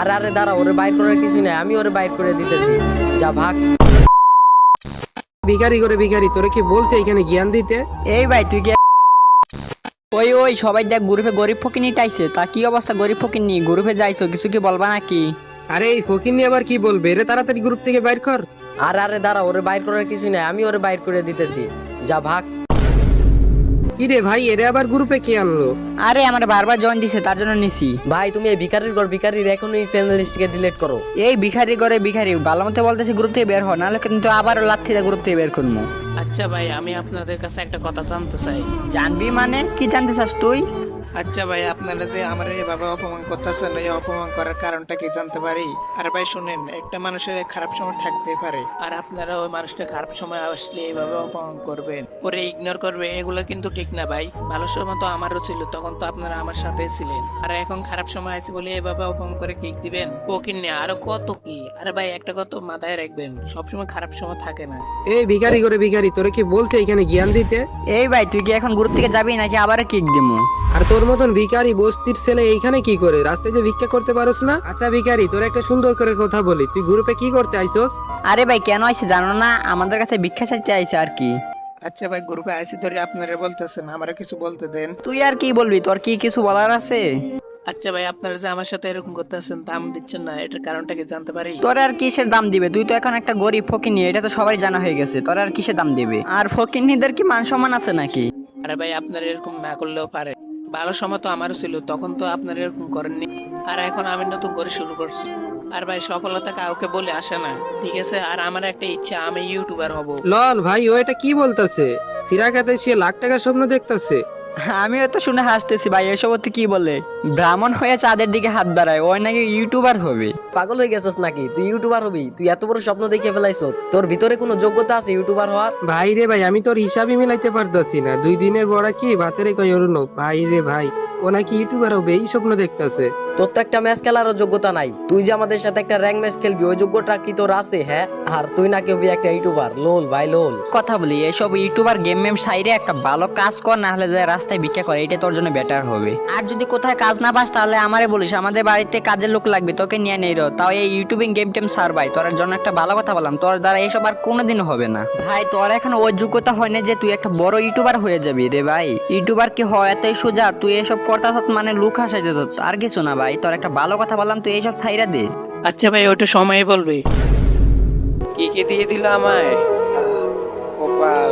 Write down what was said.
আরে আরে দাঁড়া, ওরে বাইর করার কিছু নেই, আমি ওরে বাইর করে দিতেছি। যা ভাগ। ভিখারি করে ভিখারি, তোরে কি বলছে এখানে জ্ঞান দিতে? এই ভাই তুই কি ওই ওই সবাই দেখ গ্রুপে গরিব ফকিনি টাইছে, তা কি অবস্থা গরিব ফকিনি? গ্রুপে যাইছো, কিছু কি বলবা নাকি? আরে এই ফকির নিয়ে আবার কি বলবে রে? তাড়াতাড়ি গ্রুপ থেকে বাইর কর। আরে আরে দাঁড়া, ওরে বাইর করার কিছু নেই, আমি ওরে বাইর করে দিতেছি। যা ভাগ। কি রে ভাই, এরে আবার গ্রুপে কে আনলো? আরে আমার বারবার জয়েন দিছে তার জন্য নিছি। ভাই তুমি এই ভিখারির ঘর ভিখারির এখনই ফ্রেন্ড লিস্টকে ডিলিট করো। এই ভিখারি করে ভিখারি ভালো মতো বলতেছি গ্রুপ থেকে বের হ, নাহলে কিন্তু আবার লাথি দিয়ে গ্রুপ থেকে বের করবো। আচ্ছা ভাই, আমি আপনাদের কাছে একটা কথা জানতে চাই। জানবি মানে কি জানতে চাস তুই? আচ্ছা ভাই, আপনারা যে আমার এইভাবে অপমান করতেছেন, এই অপমান করার কারণটা কি জানতে পারি? আর ভাই শুনেন, একটা মানুষের খারাপ সময় থাকতেই পারে, আর আপনারা ওই মানুষটা খারাপ সময় আসলে এইভাবে অপমান করবেন, ওরে ইগনোর করবে, এগুলো কিন্তু ঠিক না ভাই। ভালো সময় তো আমারও ছিল, তখন তো আপনারা আমার সাথেই ছিলেন। আর এখন খারাপ সময় আছে বলে এইভাবে অপমান করে কিক দিবেন, ও কিনে আরো কত কি। আরে ভাই একটা কথা মাথায় রাখবেন, সবসময় খারাপ সময় থাকে না। এই ভিখারি করে ভিখারি, তোরে কি বলছে এখানে জ্ঞান দিতে? এই ভাই তুই কি এখন গ্রুপ থেকে যাবি নাকি আবার কিক দিমু? আর তোর মতন ভিখারি বস্তির ছেলে এইখানে কি করে? রাস্তায় যে ভিক্ষা করতে পারোস না? আচ্ছা ভিখারি, তোর একটা সুন্দর করে কথা বলি, তুই গ্রুপে কি করতে আইছস? আরে ভাই কেন আইছে জানো না? আমাদের কাছে ভিক্ষা চাইতে আইছে আর কি। আচ্ছা ভাই, গ্রুপে আইসি ধরে আপনারা বলতেছেন, আমারও কিছু বলতে দেন। তুই আর কি বলবি? তোর কি কিছু বলার আছে? আচ্ছা ভাই, আপনারা যে আমার সাথে এরকম করতেছেন, দাম দিচ্ছেন না, এটার কারণটা কি জানতে পারি? তোর আর কিসের দাম দিবে? তুই তো এখন একটা গরিব ফকিনি, এটা তো সবাই জানা হয়ে গেছে। তোর আর কিসের দাম দিবে? আর ফকিনিদের কি মান সম্মান আছে নাকি? আরে ভাই আপনারা এরকম না করলেও পারে, ভালো সময় তো আমারও ছিল, তখন তো আপনারা এরকম করেননি। আর এখন আমি নতুন করে শুরু করছি। আর ভাই সফলতা কাউকে বলে আসে না, ঠিক আছে? আর আমার একটা ইচ্ছা, আমি ইউটিউবার হব। লল ভাই, ও এটা কি বলতাছে? সিরাকাতে সে লাখ টাকার স্বপ্ন দেখতাছে। আমিও তো শুনে হাসতেছি ভাই, এসব তো কি বলে? ব্রাহ্মণ হয়ে চাঁদের দিকে হাত বাড়ায়, ওই নাকি ইউটিউবার হবে। পাগল হয়ে গেছস নাকি? তুই ইউটিউবার হবি? তুই এত বড় স্বপ্ন দেখে ফেলাইছো? তোর ভিতরে কোনো যোগ্যতা আছে ইউটিউবার হওয়ার? ভাই রে ভাই, আমি তোর হিসাবই মিলাইতে পারতাছি না। 2 দিনের বড়া কি ভাতের কই অরুণ। ভাই রে ভাই, ও নাকি ইউটিউবার হবে এই স্বপ্ন দেখতাছে। তোর তো একটা ম্যাচ খেলারও যোগ্যতা নাই। তুই যে আমাদের সাথে একটা র্যাঙ্ক ম্যাচ খেলবি, ওই যোগ্যতা কি তোর আছে? হ্যাঁ, আর তুই নাকি হবি একটা ইউটিউবার। লোল ভাই লোল। কথা বলি, এসব ইউটিউবার গেম মেম সাইডে একটা ভালো কাজ কর, না হলে যে রাস্তায় ভিক্ষা করে, এটা তোর জন্য বেটার হবে। আর যদি কোথায় কাজ না পাস তাহলে আমারে বলিস, আমাদের বাড়িতে কাজের লোক লাগবে, তোকে নিয়ে নেই রো। তাও এই ইউটিউবিং গেম টেম সার ভাই, তোর জন্য একটা ভালো কথা বললাম, তোর দ্বারা এসব আর কোনোদিনও হবে না ভাই। তোর এখন ওই যোগ্যতা হয় না যে তুই একটা বড় ইউটিউবার হয়ে যাবি রে ভাই। ইউটিউবার কি হয় এতই সোজা? তুই এসব করতে মানে লুক হাসাইতে আর কিছু না ভাই। তোর একটা ভালো কথা বললাম, তুই এইসব ছাইরা দে। আচ্ছা ভাই, ওটা সময় বলবে। কি কি দিয়ে দিল আমায়? কপাল।